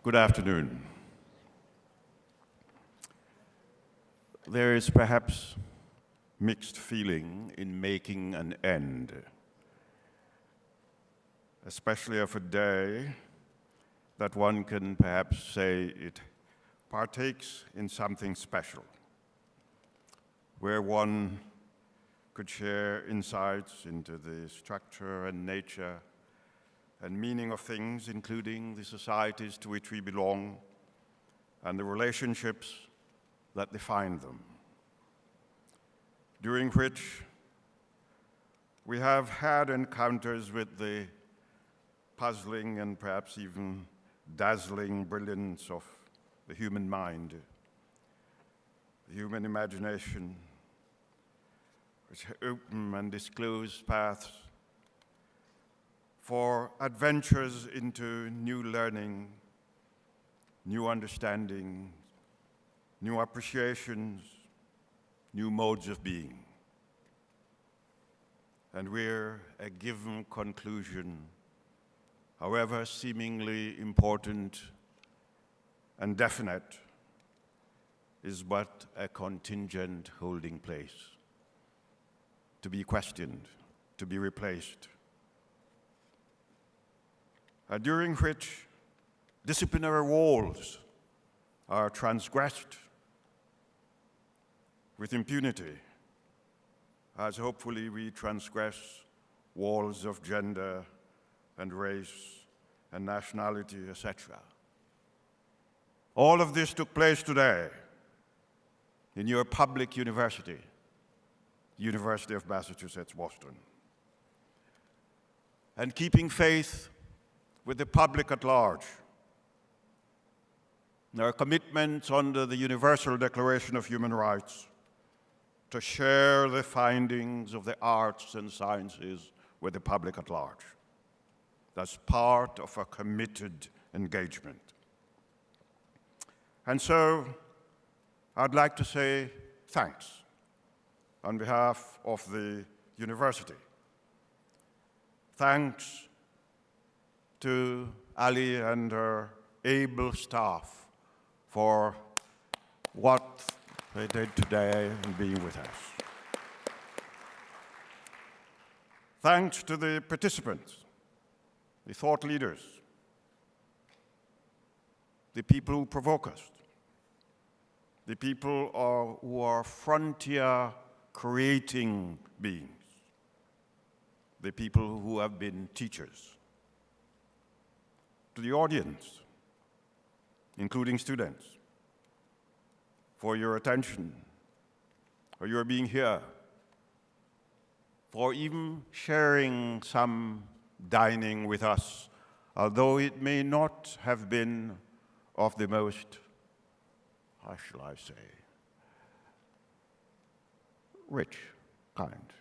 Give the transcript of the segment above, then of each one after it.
Good afternoon. There is perhaps mixed feeling in making an end, especially of a day that one can perhaps say it partakes in something special, where one could share insights into the structure and nature and meaning of things, including the societies to which we belong and the relationships that define them, during which we have had encounters with the puzzling and perhaps even dazzling brilliance of the human mind, the human imagination, which open and disclose paths for adventures into new learning, new understanding, new appreciations, new modes of being. And where a given conclusion, however seemingly important and definite, is but a contingent holding place, to be questioned, to be replaced, during which disciplinary walls are transgressed with impunity, as hopefully we transgress walls of gender and race and nationality, etc. All of this took place today in your public university, University of Massachusetts, Boston. And keeping faith with the public at large, our commitments under the Universal Declaration of Human Rights to share the findings of the arts and sciences with the public at large. That's part of a committed engagement. And so I'd like to say thanks on behalf of the university. Thanks to Ali and her able staff for what they did today and being with us. Thanks to the participants, the thought leaders, the people who provoke us, the people who are frontier creating beings, the people who have been teachers, to the audience, including students, for your attention, for your being here, for even sharing some dining with us, although it may not have been of the most, how shall I say, rich kind.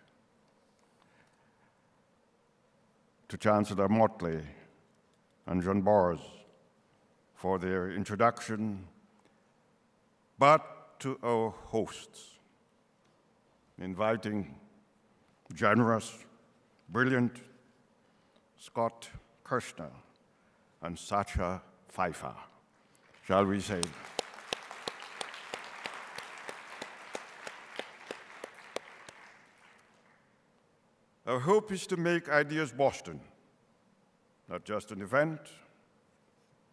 To Chancellor Motley and John Bors for their introduction, but to our hosts, inviting generous, brilliant Scott Kirshner and Sacha Pfeiffer, shall we say. Our hope is to make Ideas Boston not just an event,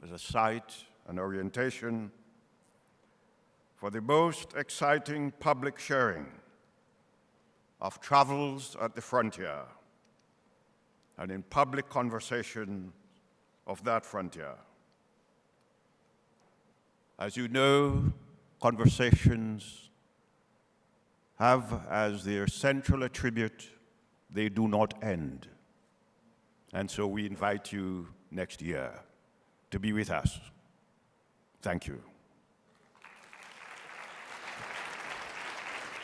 but a site, an orientation for the most exciting public sharing of travels at the frontier and in public conversation of that frontier. As you know, conversations have as their central attribute, they do not end. And so we invite you next year to be with us. Thank you.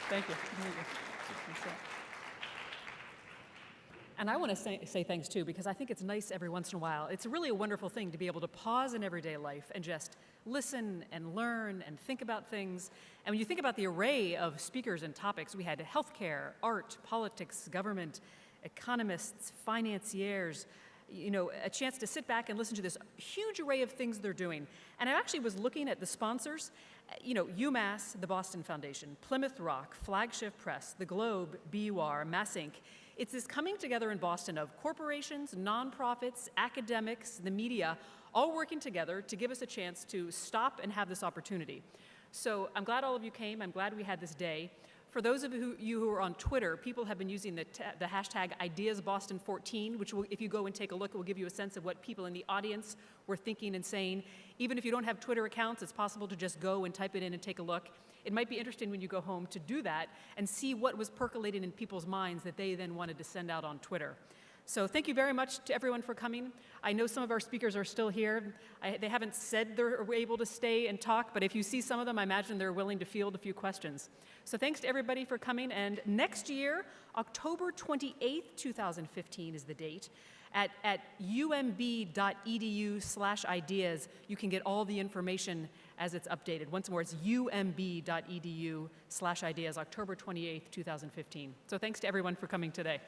Thank you. And I want to say thanks too, because I think it's nice every once in a while. It's really a wonderful thing to be able to pause in everyday life and just listen and learn and think about things. And when you think about the array of speakers and topics, we had healthcare, art, politics, government, economists, financiers, a chance to sit back and listen to this huge array of things they're doing. And I actually was looking at the sponsors, UMass, the Boston Foundation, Plymouth Rock, Flagship Press, The Globe, BUR, Mass Inc. It's this coming together in Boston of corporations, nonprofits, academics, the media, all working together to give us a chance to stop and have this opportunity. So I'm glad all of you came. I'm glad we had this day. For those of you who are on Twitter, people have been using the hashtag IdeasBoston14, which will, if you go and take a look, it will give you a sense of what people in the audience were thinking and saying. Even if you don't have Twitter accounts, it's possible to just go and type it in and take a look. It might be interesting when you go home to do that and see what was percolating in people's minds that they then wanted to send out on Twitter. So thank you very much to everyone for coming. I know some of our speakers are still here. They haven't said they're able to stay and talk, but if you see some of them, I imagine they're willing to field a few questions. So thanks to everybody for coming, and next year, October 28th, 2015 is the date. At umb.edu/ideas, you can get all the information as it's updated. Once more, it's umb.edu/ideas, October 28th, 2015. So thanks to everyone for coming today.